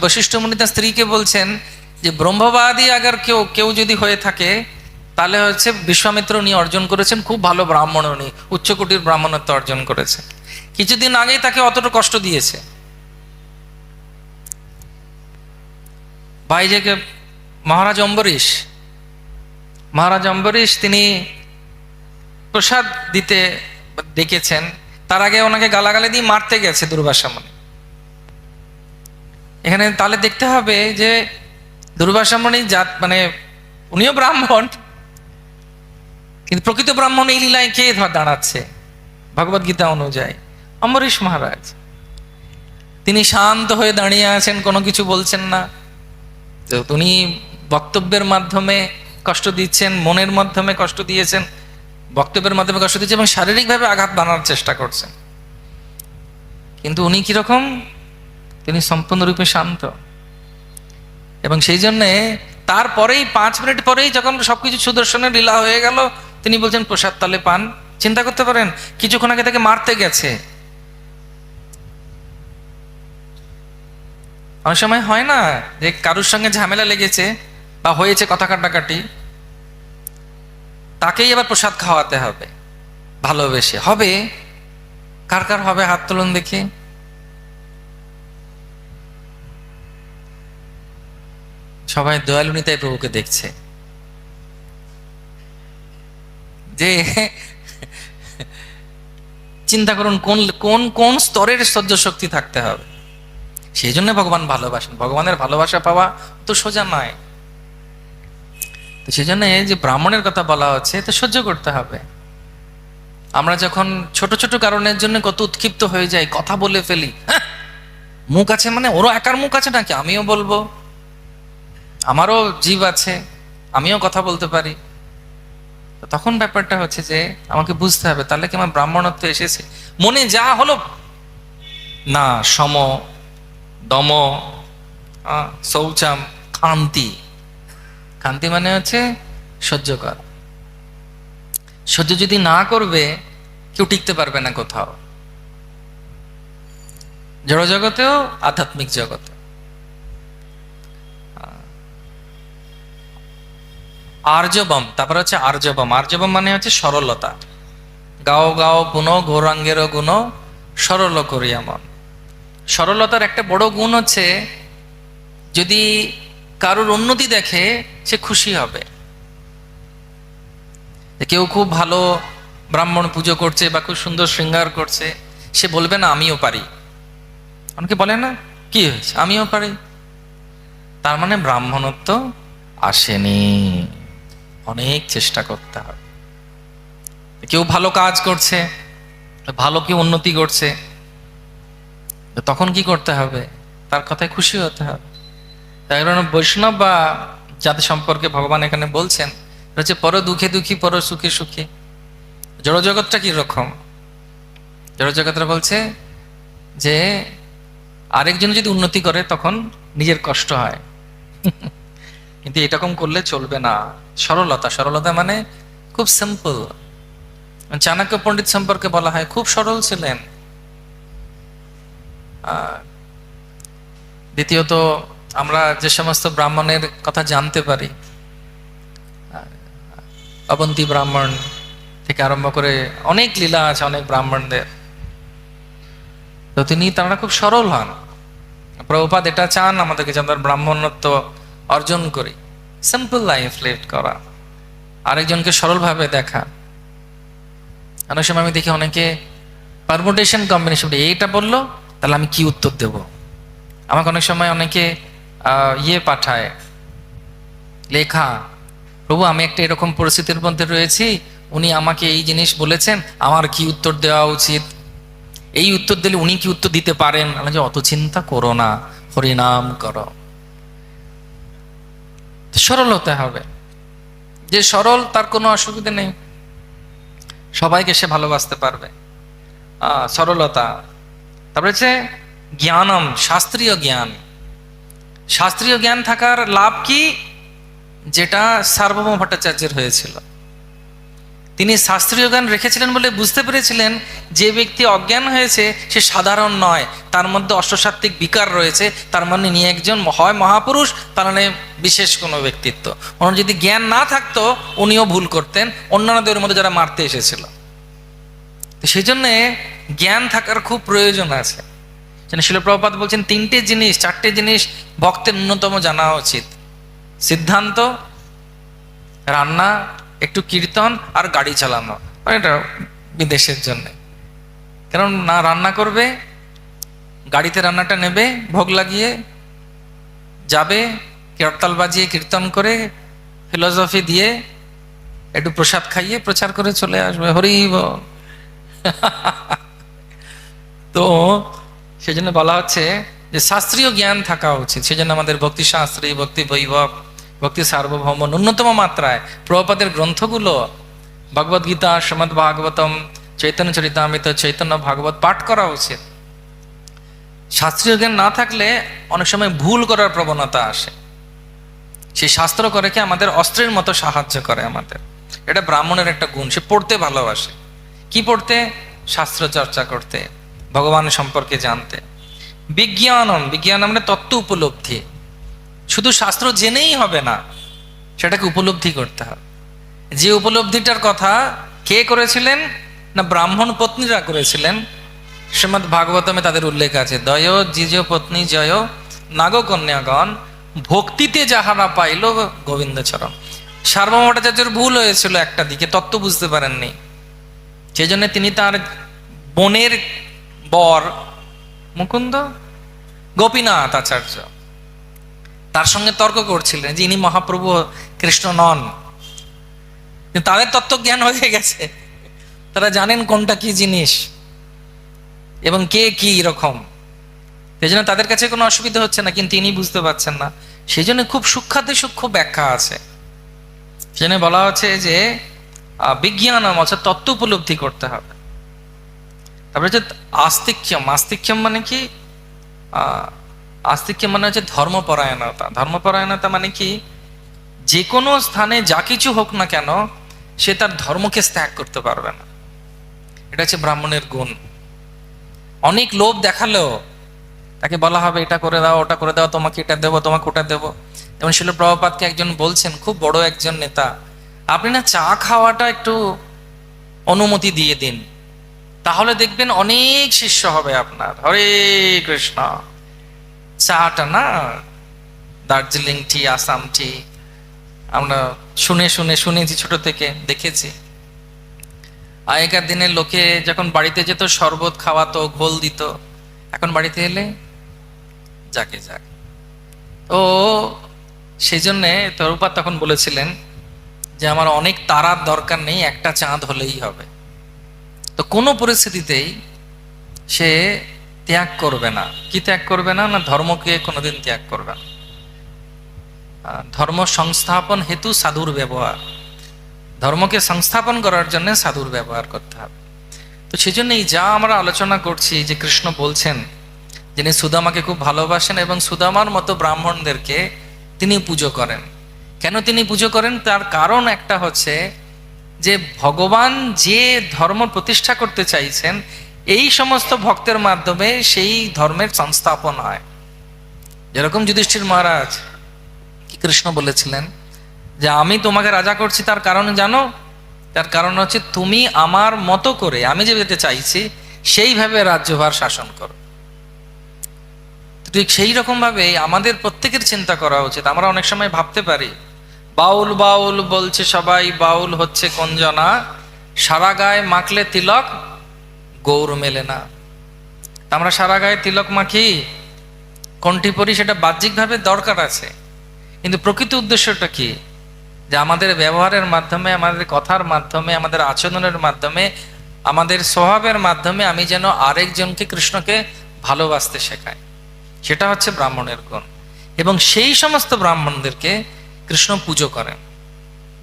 বশিষ্ঠ মুনি তার স্ত্রীকে বলছেন যে ব্রহ্মবাদী আগার কেউ যদি হয়ে থাকে তাহলে হচ্ছে বিশ্বামিত্র উনি অর্জন করেছেন খুব ভালো ব্রাহ্মণ, উনি উচ্চকোটির ব্রাহ্মণত্ব অর্জন করেছেন। কিছুদিন আগেই তাকে অতটা কষ্ট দিয়েছে। ভাইজাকে মহারাজ অম্বরীশ তিনি প্রসাদ দিতে ডেকেছেন, তার আগে ওনাকে গালাগালি দিয়ে মারতে গেছে দুর্বাসা মুনি। এখানে তাহলে দেখতে হবে যে দুর্বাসা মুনি জাত মানে উনিও ব্রাহ্মণ, কিন্তু প্রকৃত ব্রাহ্মণ এই লীলায় কে দাঁড়াচ্ছে? ভগবদ গীতা অনুযায়ী অম্বরীশ মহারাজ। তিনি শান্ত হয়ে দাঁড়িয়ে আছেন, কোনো কিছু বলছেন না। তো উনি বক্তব্যের মাধ্যমে কষ্ট দিচ্ছেন, মনের মাধ্যমে কষ্ট দিয়েছেন, বক্তব্যের মাধ্যমে কষ্ট দিচ্ছেন এবং শারীরিকভাবে আঘাত বানানোর চেষ্টা করছেন। কিন্তু উনি কিরকম, তিনি সম্পূর্ণরূপে শান্ত। এবং সেই জন্যে তারপরেই 5 মিনিট পরেই যখন সবকিছু সুদর্শনের লীলা হয়ে গেল, তিনি বলছেন প্রসাদ তালে পান। চিন্তা করতে পারেন, কিছুক্ষণ আগে তাকে মারতে গেছে। অনেক সময় হয় না যে কারুর সঙ্গে ঝামেলা লেগেছে বা হয়েছে কথা কাটাকাটি, তাকেই আবার প্রসাদ খাওয়াতে হবে, ভালোবেসে হবে। কার কার হবে হাত তুলুন দেখি। সবাই দয়ালু নিতাই প্রভুকে দেখছে যে চিন্তা করুন কোন কোন কোন স্তরের সহ্য শক্তি থাকতে হবে। সেই জন্য ভগবান ভালোবাসেন, ভগবানের ভালোবাসা পাওয়া তো সোজা নয়। তো সেই জন্য যে ব্রাহ্মণের কথা বলা হচ্ছে, তো সহ্য করতে হবে। আমরা যখন ছোট ছোট কারণের জন্য কত উৎক্ষিপ্ত হয়ে যাই, কথা বলে ফেলি, হ্যাঁ মুখ আছে মানে ওরও একার মুখ আছে নাকি, আমিও বলবো, আমারও জীব আছে, আমিও কথা বলতে পারি। তখন ব্যাপারটা হচ্ছে যে আমাকে বুঝতে হবে তাহলে কি আমার ব্রাহ্মণত্ব এসেছে, মনে যা হলো না, সম দম শৌচাম খান্তি। খান্তি মানে হচ্ছে সহ্য কর। সহ্য যদি না করবে কেউ টিকতে পারবে না কোথাও, জড় জগতেও আধ্যাত্মিক জগতে। আর্যবম, তারপর হচ্ছে আর্যবম। আর্যবম মানে হচ্ছে সরলতা। গাও গাও পুন গৌরাঙ্গের গুণ সরল করিয়া মন। সরলতার একটা বড় গুণ হচ্ছে যদি কারোর উন্নতি দেখে সে খুশি হবে। কেউ খুব ভালো ব্রাহ্মণ পুজো করছে বা খুব সুন্দর শৃঙ্গার করছে, সে বলবে না আমিও পারি। অনেকে বলে না কি হয়েছে আমিও পারি, তার মানে ব্রাহ্মণত্ব আসেনি, অনেক চেষ্টা করতে হবে। কেউ ভালো কাজ করছে, ভালো কেউ উন্নতি করছে, তখন কি করতে হবে, তার কথায় খুশি হতে হবে। তাই কারণে বৈষ্ণব বা যাদের সম্পর্কে ভগবান এখানে বলছেন হচ্ছে পর দুঃখে দুঃখী পর সুখে সুখী। জড়জগৎটা কি রকম, জড়জগৎটা বলছে যে আরেকজন যদি উন্নতি করে তখন নিজের কষ্ট হয়, কিন্তু এরকম করলে চলবে না। সরলতা, সরলতা মানে খুব সিম্পল। চাণক্য পণ্ডিত সম্পর্কে বলা হয় খুব সরল ছিলেন। দ্বিতীয়ত আমরা যে সমস্ত ব্রাহ্মণের কথা জানতে পারি, অবন্তী ব্রাহ্মণ থেকে আরম্ভ করে অনেক লীলা আছে অনেক ব্রাহ্মণদের, তো তারা খুব সরল হন। প্রভুপাদ এটা চান আমাদেরকে যে আমরা ব্রাহ্মণত্ব অর্জন করি, সিম্পল লাইফ লিড করা, আরেকজনকে সরলভাবে দেখা। অনেক সময় আমি দেখি অনেকে পারমুটেশন কম্বিনেশন, এইটা বললো তাহলে আমি কি উত্তর দেব। আমাকে অনেক সময় অনেকে পাঠায় লেখা, প্রভু আমি একটা এরকম পরিস্থিতির মধ্যে রয়েছি, উনি আমাকে এই জিনিস বলেছেন, আমার কি উত্তর দেওয়া উচিত, এই উত্তর দিলে উনি কি উত্তর দিতে পারেন। আমি যে অত চিন্তা করো না, হরিনাম করো। সরল হতে হবে, যে সরল তার কোনো অসুবিধা নেই, সবাইকে সে ভালোবাসতে পারবে। সরলতা। তারপরে হচ্ছে জ্ঞানম, শাস্ত্রীয় জ্ঞান। শাস্ত্রীয় জ্ঞান থাকার লাভ কি, যেটা সার্বভৌম ভট্টাচার্যের হয়েছিল। তিনি শাস্ত্রীয় জ্ঞান রেখেছিলেন বলে বুঝতে পেরেছিলেন যে ব্যক্তি অজ্ঞান হয়েছে সে সাধারণ নয়, তার মধ্যে অষ্টসাত্ত্বিক বিকার রয়েছে, তার মানে নিয়ে একজন হয় মহাপুরুষ, তার মানে বিশেষ কোনো ব্যক্তিত্ব। ওনার যদি জ্ঞান না থাকতো উনিও ভুল করতেন, অন্যান্যদের মধ্যে যারা মারতে এসেছিল। তো সেই জন্যে জ্ঞান থাকার খুব প্রয়োজন আছে। শিল প্রভুপাদ বলছেন 3টে জিনিস 4টে জিনিস ভক্তের ন্যূনতম জানা উচিত: সিদ্ধান্ত, রান্না, একটু কীর্তন, আর গাড়ি চালানো। এটা বিদেশের জন্য, কারণ না রান্না করবে, গাড়িতে রান্নাটা নেবে, ভোগ লাগিয়ে যাবে, করতাল বাজিয়ে কীর্তন করে ফিলোসফি দিয়ে একটু প্রসাদ খাইয়ে প্রচার করে চলে আসবে, হরি বল। তো সেজন্য বলা হচ্ছে যে শাস্ত্রীয় জ্ঞান থাকা উচিত। সেজন্য আমাদের ভক্তি শাস্ত্রী, ভক্তি বৈভব, ভক্তি সার্বভৌম ন্যূনতম মাত্রায় প্রভুপাদের গ্রন্থগুলো, ভগবদ্গীতা, শ্রীমদ্ ভাগবতম, চৈতন্য চরিতামৃত, চৈতন্য ভাগবত পাঠ করা উচিত। শাস্ত্রীয় জ্ঞান না থাকলে অনেক সময় ভুল করার প্রবণতা আসে। সেই শাস্ত্র করে কি আমাদের অস্ত্রের মতো সাহায্য করে আমাদের। এটা ব্রাহ্মণের একটা গুণ, সে পড়তে ভালোবাসে। কি পড়তে? শাস্ত্র চর্চা করতে, ভগবান সম্পর্কে জানতে। বিজ্ঞানম, বিজ্ঞান মানে তত্ত্ব উপলব্ধি। শুধু শাস্ত্র জেনেই হবে না, সেটাকে উপলব্ধি করতে হবে। যে উপলব্ধিটার কথা কে করেছিলেন? না ব্রাহ্মণ পত্নীরা করেছিলেন। শ্রীমদ্ ভাগবতমে তাদের উল্লেখ আছে, দয় জিজ পত্নী জয় নাগকন্যাগণ ভক্তিতে যাহারা পাইল গোবিন্দচরণ। সার্বভৌম ভট্টাচার্যের ভুল হয়েছিল একটা দিকে, তত্ত্ব বুঝতে পারেননি। সেই জন্য তিনি তার বোনের বর মুকুন্দ, গোপীনাথ আচার্য, তার সঙ্গে তর্ক করছিলেন যে ইনি মহাপ্রভু কৃষ্ণ নন। কিন্তু তাদের তত্ত্বজ্ঞান হয়ে গেছে, তারা জানেন কোনটা কি জিনিস এবং কে কি রকম। সেই জন্য তাদের কাছে কোনো অসুবিধা হচ্ছে না, কিন্তু ইনি বুঝতে পারছেন না। সেই জন্য খুব সূক্ষ্মাতি সূক্ষ্ম ব্যাখ্যা আছে। সেজন্য বলা হচ্ছে যে বিজ্ঞান অর্থাৎ তত্ত্ব উপলব্ধি করতে হবে। তারপরে হচ্ছে আস্তিক্যম। আস্তিক্যম মানে কি? আস্তিক্যম মানে হচ্ছে ধর্মপরায়ণতা। ধর্মপরায়ণতা মানে কি? যে কোনো স্থানে যা কিছু হোক না কেন সে তার ধর্মকে ত্যাগ করতে পারবে না। এটা হচ্ছে ব্রাহ্মণের গুণ। অনেক লোভ দেখালেও তাকে বলা হবে এটা করে দাও, ওটা করে দাও, তোমাকে এটা দেবো, তোমাকে ওটা দেবো। যেমন শিল প্রভুপাদকে একজন বলছেন, খুব বড় একজন নেতা, আপনি না চা খাওয়াটা একটু অনুমতি দিয়ে দিন, তাহলে দেখবেন অনেক শিষ্য হবে আপনার। হরে কৃষ্ণ। চাটা না দার্জিলিং টি, আসাম টি, আমরা শুনেছি ছোট থেকে, দেখেছি। আগেকার দিনে লোকে যখন বাড়িতে যেত শরবত খাওয়াতো, ঘোল দিত। এখন বাড়িতে এলে যাকে যাক। তো সেই জন্যে প্রভুপাদ তখন বলেছিলেন যে আমার অনেক তারার দরকার নেই, একটা চাঁদ হলেই হবে। তো কোনো পরিস্থিতিতেই সে ত্যাগ করবে না। কি ত্যাগ করবে না? না ধর্মকে কোনোদিন ত্যাগ করবে না। ধর্ম সংস্থাপন হেতু সাধুর ব্যবহার, ধর্মকে সংস্থাপন করার জন্য সাধুর ব্যবহার করতে হবে। তো সেই জন্যই যা আমরা আলোচনা করছি, যে কৃষ্ণ বলছেন যিনি সুদামাকে খুব ভালোবাসেন এবং সুদামার মতো ব্রাহ্মণদেরকে তিনি পুজো করেন। কেন তিনি পুজো করেন? তার কারণ একটা হচ্ছে যে ভগবান যে ধর্ম প্রতিষ্ঠা করতে চাইছেন, এই সমস্ত ভক্তের মাধ্যমে সেই ধর্মের সংস্থাপন হয়। যেরকম যুধিষ্ঠির মহারাজ কি কৃষ্ণ বলেছিলেন যে আমি তোমাকে রাজা করছি, তার কারণ জানো? তার কারণ হচ্ছে তুমি আমার মতো করে, আমি যে যেতে চাইছি সেইভাবে রাজ্যভার শাসন করো। ঠিক সেই রকম ভাবে আমাদের প্রত্যেকের চিন্তা করা উচিত। আমরা অনেক সময় ভাবতে পারি বাউল বাউল বলছে সবাই, বাউল হচ্ছে কঞ্জনা, সারা গায়ে মাখলে তিলক গৌর মেলে না। আমরা সারা গায়ে তিলক মাখি, কণ্ঠি পরি, সেটা বাহ্যিকভাবে দরকার আছে, কিন্তু প্রকৃত উদ্দেশ্যটা কি? যে আমাদের ব্যবহারের মাধ্যমে, আমাদের কথার মাধ্যমে, আমাদের আচরণের মাধ্যমে, আমাদের স্বভাবের মাধ্যমে আমি যেন আরেকজনকে, কৃষ্ণকে ভালোবাসতে শেখাই। সেটা হচ্ছে ব্রাহ্মণের গুণ। এবং সেই সমস্ত ব্রাহ্মণদেরকে কৃষ্ণ পুজো করেন।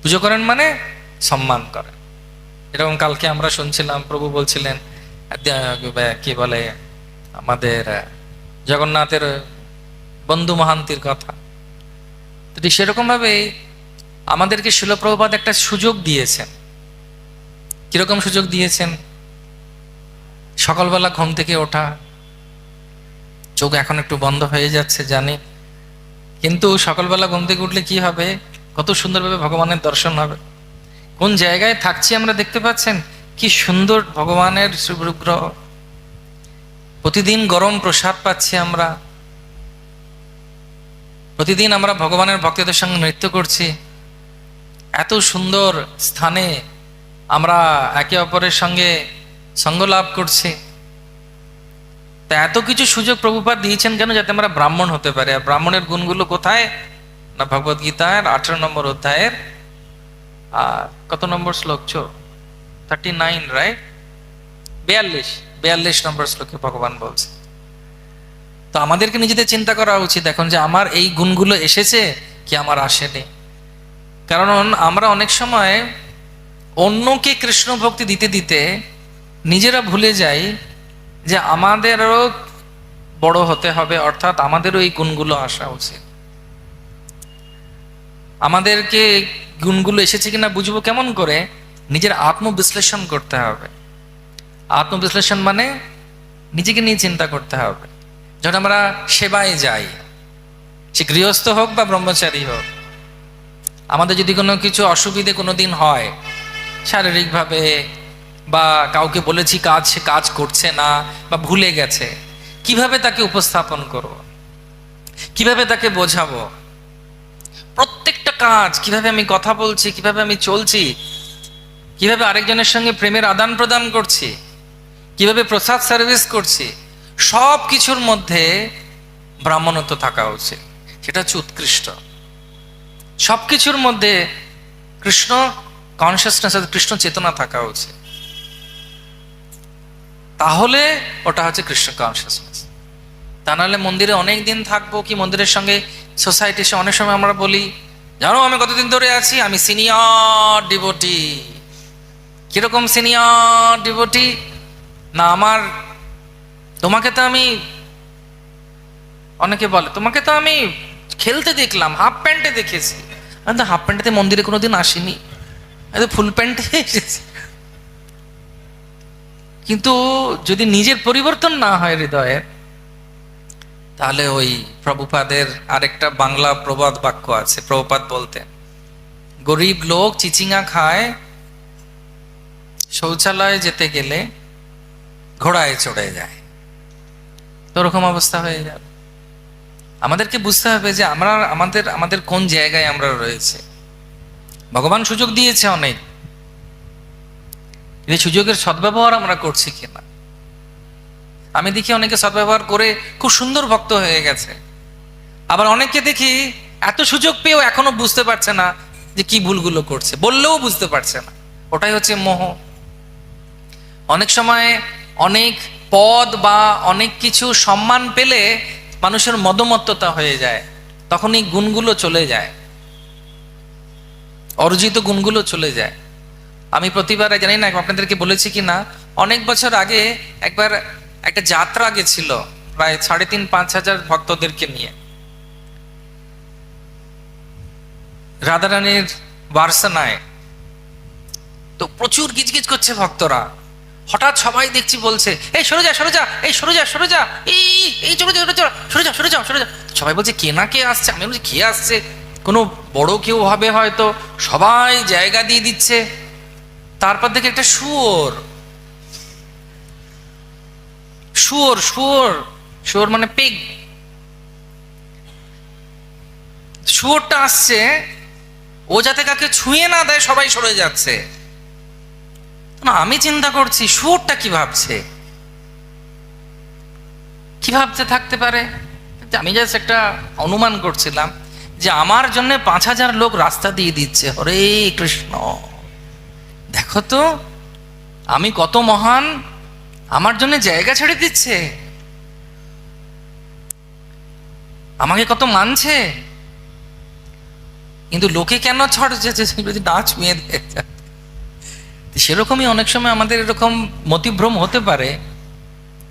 পুজো করেন মানে সম্মান করেন। এরকম কালকে আমরা শুনছিলাম, প্রভু বলছিলেন কি বলে আমাদের জগন্নাথের বন্ধু মহান্তির কথা। তো ঠিক সেরকম ভাবে আমাদেরকে শিল প্রভুপাদ একটা সুযোগ দিয়েছেন। কিরকম সুযোগ দিয়েছেন? সকালবেলা ঘুম থেকে ওঠা, চোখ এখন একটু বন্ধ হয়ে যাচ্ছে জানি, কিন্তু সকালবেলা ঘুম থেকে উঠলে কি হবে? কত সুন্দরভাবে ভগবানের দর্শন হবে। কোন জায়গায় থাকছি আমরা দেখতে পাচ্ছেন? কি সুন্দর ভগবানের শুভগ্রহ। প্রতিদিন গরম প্রসাদ পাচ্ছি আমরা, প্রতিদিন আমরা ভগবানের ভক্তদের সঙ্গে নৃত্য করছি, এত সুন্দর স্থানে আমরা একে অপরের সঙ্গে সঙ্গ লাভ করছি। তা এত কিছু সুযোগ প্রভুপাদ দিয়েছেন কেন? যাতে আমরা ব্রাহ্মণ হতে পারি। আর ব্রাহ্মণের গুণগুলো কোথায়? না ভগবদ গীতার 18 নম্বর অধ্যায়ের কত নম্বর শ্লোক? 39, রাইট? 42 নম্বর শ্লোকে ভগবান বলছে। তো আমাদেরকে নিজেদের চিন্তা করা উচিত এখন যে আমার এই গুণগুলো এসেছে কি আমার আসেনি। কারণ আমরা অনেক সময় অন্যকে কৃষ্ণ ভক্তি দিতে দিতে নিজেরা ভুলে যাই যে আমাদেরও বড় হতে হবে, অর্থাৎ আমাদেরও এই গুণগুলো আসা উচিত। আমাদেরকে গুণগুলো এসেছে কিনা বুঝবো কেমন করে? নিজের আত্মবিশ্লেষণ করতে হবে। আত্মবিশ্লেষণ মানে নিজেকে নিয়ে চিন্তা করতে হবে। যখন আমরা সেবায় যাই, সে গৃহস্থ হোক বা ব্রহ্মচারী হোক, আমাদের যদি কোনো কিছু অসুবিধে কোনো দিন হয় শারীরিকভাবে, বা কাউকে বলেছি কাজ, সে কাজ করছে না বা ভুলে গেছে, কিভাবে তাকে উপস্থাপন করব, কিভাবে তাকে বোঝাবো, প্রত্যেকটা কাজ কিভাবে আমি কথা বলছি, কিভাবে আমি চলছি, কিভাবে আরেকজনের সঙ্গে প্রেমের আদান প্রদান করছি, কিভাবে প্রসাদ সার্ভিস করছি, সব কিছুর মধ্যে ব্রাহ্মণত্ব থাকা উচিত। সেটা হচ্ছে উৎকৃষ্ট। সব কিছুর মধ্যে কৃষ্ণ কনসিয়াসনেস, কৃষ্ণ চেতনা থাকা উচিত। তাহলে ওটা হচ্ছে কৃষ্ণ কনসিয়াসনেস। তা নাহলে মন্দিরে অনেক দিন থাকবো, কি মন্দিরের সঙ্গে সোসাইটি, সে অনেক সময় আমরা বলি, জানো আমি কতদিন ধরে আছি, আমি সিনিয়র ডিভোটি। কিরকম সিনিয়র ডিভোটি? না আমার, তোমাকে তো আমি, অনেকে বলে তোমাকে তো আমি খেলতে দেখলাম, হাফ প্যান্টে দেখেছি। আমি তো হাফ প্যান্টেতে মন্দিরে কোনোদিন আসিনি, আমি তো ফুল প্যান্টে এসেছি। কিন্তু যদি নিজের পরিবর্তন না হয় হৃদয়ের, তাহলে ওই প্রভুপাদের আরেকটা বাংলা প্রবাদ বাক্য আছে। প্রভুপাদ বলতেন, গরিব লোক চিচিঙ্গা খায়, শৌচালয়ে যেতে গেলে ঘোড়ায় চড়ে যায়। তো ওরকম অবস্থা হয়ে যাবে। আমাদেরকে বুঝতে হবে যে আমরা আমাদের আমাদের কোন জায়গায় আমরা রয়েছে। ভগবান সুযোগ দিয়েছে অনেক, এই সুযোগের সদ্ব্যবহার আমরা করছি কিনা। আমি দেখি অনেকে সদ্ব্যবহার করে খুব সুন্দর ভক্ত হয়ে গেছে, আবার অনেককে দেখি এত সুযোগ পেয়েও এখনো বুঝতে পারছে না যে কি ভুলগুলো করছে, বললেও বুঝতে পারছে না। ওটাই হচ্ছে মোহ। অনেক সময় অনেক পদ বা অনেক কিছু সম্মান পেলে মানুষের মদমত্ততা হয়ে যায়, তখন এই গুণগুলো চলে যায়, অর্জিত গুণগুলো চলে যায়। আমি প্রতিবার, জানি না আপনাদেরকে বলেছি কি না, অনেক বছর আগে একবার একটা যাত্রা গেছিল প্রায় ৩,৫০০ ভক্তদেরকে নিয়ে রাধারানীর বার্সানায়। তো প্রচুর গিজগিজ করছে ভক্তরা। হঠাৎ সবাই দেখছি বলছে, এই সরে যা সরে যা, এই সরে যা সরে যা, এই এই চলে যা সরে যা সরে যা সরে যা সরে যা। সবাই বলছে কে না কে আসছে। আমি বলছি কে আসছে, কোনো বড় কেউ হবে হয়তো, সবাই জায়গা দিয়ে দিচ্ছে। তারপর দেখে একটা শুয়োর, শুয়োর শুয়োর শুয়োর মানে পেগ, শুয়োরটা আসছে, ও যাতে কাকে ছুঁয়ে না দেয় সবাই সরে যাচ্ছে। না, আমি চিন্তা করছি শুয়োরটা কি ভাবছে, কি ভাবতে থাকতে পারে। আমি জাস্ট একটা অনুমান করছিলাম যে আমার জন্য ৫,০০০ লোক রাস্তা দিয়ে দিচ্ছে, হরে কৃষ্ণ, দেখো তো আমি কত মহান, আমার জন্য জায়গা ছেড়ে দিচ্ছে, আমাকে কত মানছে। কিন্তু লোকে কেন ছড়ছে যদি না ছুঁয়ে দেয়। সেরকমই অনেক সময় আমাদের এরকম মতিভ্রম হতে পারে।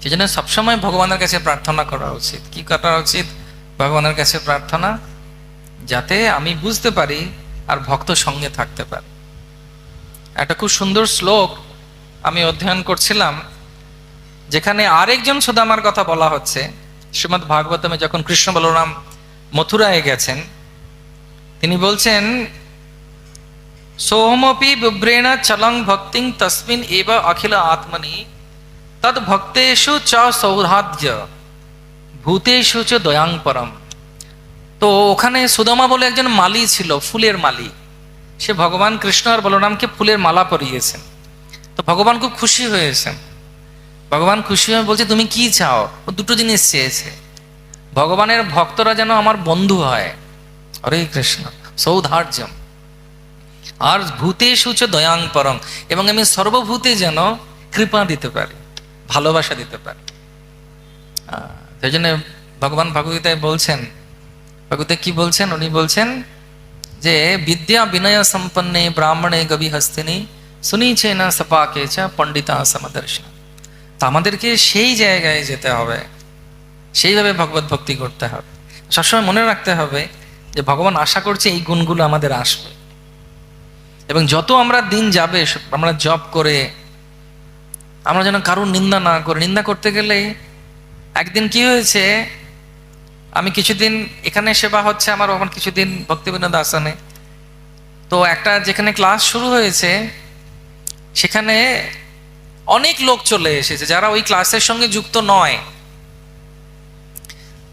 সেজন্য সবসময় ভগবানের কাছে প্রার্থনা করা উচিত। কি করা উচিত? ভগবানের কাছে প্রার্থনা, যাতে আমি বুঝতে পারি আর ভক্ত সঙ্গে থাকতে পারি। একটা খুব সুন্দর শ্লোক আমি অধ্যয়ন করছিলাম, যেখানে আরেকজন সুদামার কথা বলা হচ্ছে। শ্রীমদ্ ভাগবতমে যখন কৃষ্ণ বলরাম মথুরায় গেছেন, তিনি বলছেন, সোহমপি বিভ্রেণ চলং ভক্তিং তস্মিন এব অখিল আত্মনি তদ ভক্তেষু চ সৌহার্দ্য ভূতেষু চ দয়াং পরম। তো ওখানে সুদামা বলে একজন মালি ছিল, ফুলের মালি। সে ভগবান কৃষ্ণ আর বলরামকে ফুলের মালা পরিয়েছেন। তো ভগবান খুব খুশি হয়েছেন। ভগবান খুশি হয়ে বলছে, তুমি কি চাও? ও দুটো জিনিস চেয়েছে, ভগবানের ভক্তরা যেন আমার বন্ধু হয়, হরে কৃষ্ণ, সৌধার্যম, আর ভূতেষু চ দয়াং পরং, এবং আমি সর্বভূতে যেন কৃপা দিতে পারি, ভালোবাসা দিতে পারি। সেই জন্য ভগবান ভগবদ্গীতায় বলছেন, ভগবদ্গীতা কি বলছেন? উনি বলছেন যে বিদ্যা বিনয় সম্পন্নে ব্রাহ্মণে গভি হস্তিনী সুনীচে না সপাকে চ পণ্ডিতা সমদর্শন। তা আমাদেরকে সেই জায়গায় যেতে হবে, সেইভাবে ভগবত ভক্তি করতে হবে। সবসময় মনে রাখতে হবে যে ভগবান আশা করছে এই গুণগুলো আমাদের আসবে, এবং যত আমরা দিন যাবে আমরা জব করে আমরা যেন কারোর নিন্দা না করি। নিন্দা করতে গেলে, একদিন কি হয়েছে, আমি কিছুদিন এখানে সেবা হচ্ছে আমার, ওখানে কিছুদিন ভক্তিবিনোদ আশ্রমে, তো একটা যেখানে ক্লাস শুরু হয়েছে সেখানে অনেক লোক চলে এসেছে যারা ওই ক্লাসের সঙ্গে যুক্ত নয়।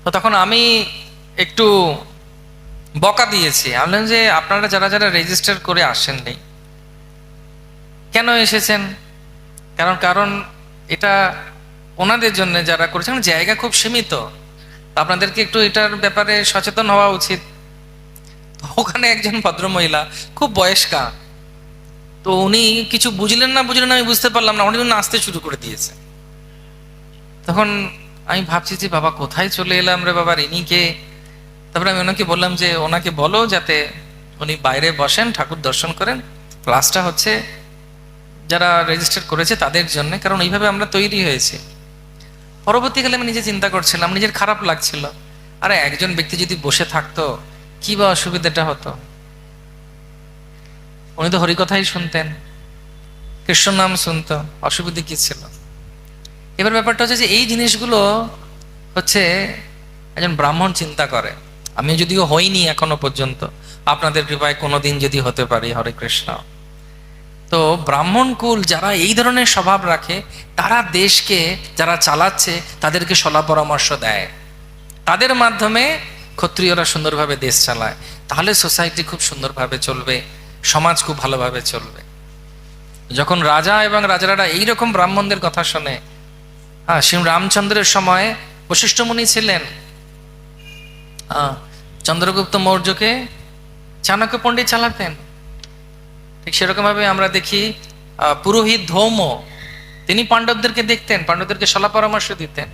তো তখন আমি একটু বকা দিয়েছি, আমি বললাম যে আপনারা যারা যারা রেজিস্টার করে আসেননি কেন এসেছেন, কারণ কারণ এটা ওনাদের জন্য যারা করেছেন, জায়গা খুব সীমিত, আপনাদেরকে একটু এটার ব্যাপারে সচেতন হওয়া উচিত। তো ওখানে একজন ভদ্রমহিলা খুব বয়স্কা, তো উনি কিছু বুঝলেন না আমি বুঝতে পারলাম না, উনি নাচতে শুরু করে দিয়েছে। তখন আমি ভাবছি যে বাবা কোথায় চলে এলাম রে বাবা, ইনি কে? তারপরে আমি ওনাকে বললাম যে ওনাকে বলো যাতে উনি বাইরে বসেন, ঠাকুর দর্শন করেন, ক্লাসটা হচ্ছে যারা রেজিস্টার করেছে তাদের জন্য, কারণ এইভাবে আমরা তৈরি হয়েছি। পরবর্তীকালে আমি নিজে চিন্তা করছিলাম, নিজের খারাপ লাগছিল, আরে একজন ব্যক্তি যদি বসে থাকতো কি বা অসুবিধাটা হতো? উনি তো হরিকথাই শুনতেন, কৃষ্ণ নাম শুনতো, অসুবিধা কি ছিল? এবার ব্যাপারটা হচ্ছে যে এই জিনিসগুলো হচ্ছে একজন ব্রাহ্মণ চিন্তা করে। আমি যদিও হইনি এখনো পর্যন্ত, আপনাদের কৃপায় কোনোদিন যদি হতে পারি, হরে কৃষ্ণ। তো ব্রাহ্মণ কুল যারা এই ধরনের স্বভাব রাখে, তারা দেশকে যারা চালাচ্ছে তাদেরকে সলা পরামর্শ দেয়, তাদের মাধ্যমে ক্ষত্রিয়রা সুন্দরভাবে দেশ চালায়, তাহলে সোসাইটি খুব সুন্দরভাবে চলবে, সমাজ খুব ভালোভাবে চলবে। যখন রাজা এবং রাজারা এইরকম ব্রাহ্মণদের কথা শোনে, শ্রী রামচন্দ্রের সময় বশিষ্ঠ মুনি ছিলেন, চন্দ্রগুপ্ত মৌর্যকে চাণক্য পণ্ডিত চালাতেন। ঠিক সেরকম ভাবে আমরা দেখি পুরোহিত ধৌম, তিনি পাণ্ডবদেরকে দেখতেন, পাণ্ডবদেরকে সলা পরামর্শ দিতেন,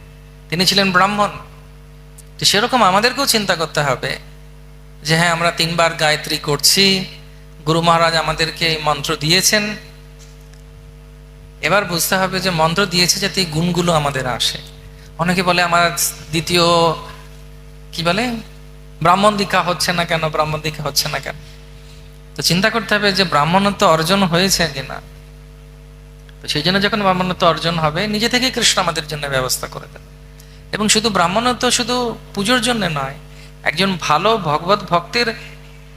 তিনি ছিলেন ব্রাহ্মণ। তো সেরকম আমাদেরকেও চিন্তা করতে হবে যে হ্যাঁ, আমরা 3 বার গায়ত্রী করছি, গুরু মহারাজ আমাদেরকে এই মন্ত্র দিয়েছেন, এবার বুঝতে হবে যে মন্ত্র দিয়েছে যাতে এই গুণগুলো আমাদের আসে। অনেকে বলে আমার দ্বিতীয় কি বলে ব্রাহ্মণ দীক্ষা হচ্ছে না কেন, ব্রাহ্মণ দীক্ষা হচ্ছে না কেন? তো চিন্তা করতে হবে যে ব্রাহ্মণত্ব অর্জন হয়েছে কিনা। তো সেই জন্য যখন ব্রাহ্মণত্ব অর্জন হবে, নিজে থেকে কৃষ্ণ আমাদের জন্য ব্যবস্থা করে দেবে। এবং শুধু ব্রাহ্মণত্ব শুধু পুজোর জন্য নয়, একজন ভালো ভগবত ভক্তের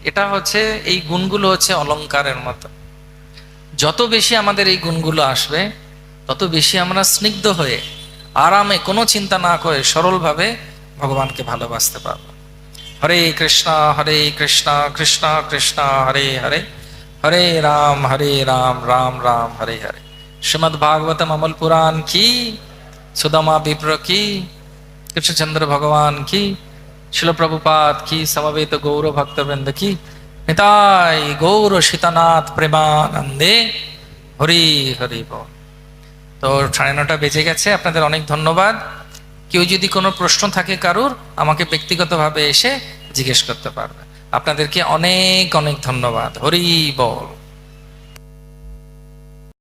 এটা হচ্ছে এই গুণগুলো হচ্ছে অলংকারের মতো। যত বেশি আমাদের এই গুণগুলো আসবে, তত বেশি আমরা স্নিগ্ধ হয়ে আরামে কোনো চিন্তা না করে সরলভাবে ভগবানকে ভালোবাসতে পারবো। হরে কৃষ্ণ কৃষ্ণ কৃষ্ণ হরে হরে, হরে রাম রাম রাম হরে হরে। শ্রীমদ্ ভাগবতম অমল পুরাণ কি, সুদামা বিপ্র কি, কৃষ্ণচন্দ্র ভগবান কি, শিল প্রভুপাদ কি, সমবেত গৌর ভক্তবৃন্দ কি, নিতাই গৌর সীতানাথ প্রেমানন্দে, হরি হরি বল। তো 9:30 বেজে গেছে, আপনাদের অনেক ধন্যবাদ। কেউ যদি কোনো প্রশ্ন থাকে কারুর, আমাকে ব্যক্তিগতভাবে এসে জিজ্ঞেস করতে পারবে। আপনাদেরকে অনেক অনেক ধন্যবাদ। হরি বল।